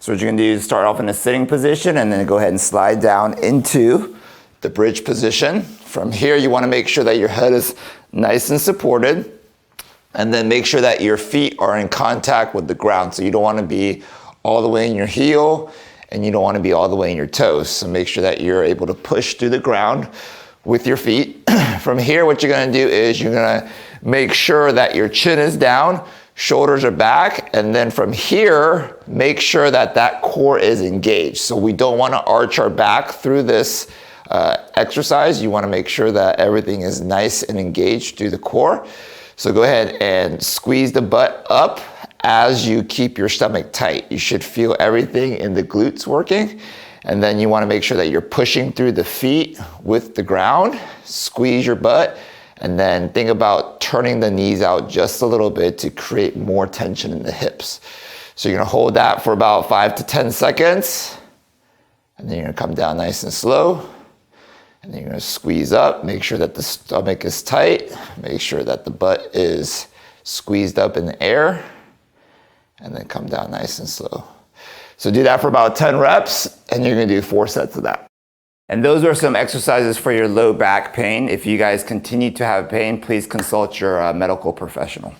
So what you're gonna do is start off in a sitting position and then go ahead and slide down into the bridge position. From here, you wanna make sure that your head is nice and supported, and then make sure that your feet are in contact with the ground. So you don't wanna be all the way in your heel, and you don't wanna be all the way in your toes. So make sure that you're able to push through the ground with your feet. From here, what you're gonna do is you're gonna make sure that your chin is down, shoulders are back, and then from here, make sure that that core is engaged. So we don't wanna arch our back through this exercise. You wanna make sure that everything is nice and engaged through the core. So go ahead and squeeze the butt up as you keep your stomach tight. You should feel everything in the glutes working. And then you wanna make sure that you're pushing through the feet with the ground. Squeeze your butt. And then think about turning the knees out just a little bit to create more tension in the hips. So you're gonna hold that for about 5 to 10 seconds. And then you're gonna come down nice and slow. And then you're gonna squeeze up, make sure that the stomach is tight. Make sure that the butt is squeezed up in the air. And then come down nice and slow. So do that for about 10 reps, and you're gonna do 4 sets of that. And those are some exercises for your low back pain. If you guys continue to have pain, please consult your medical professional.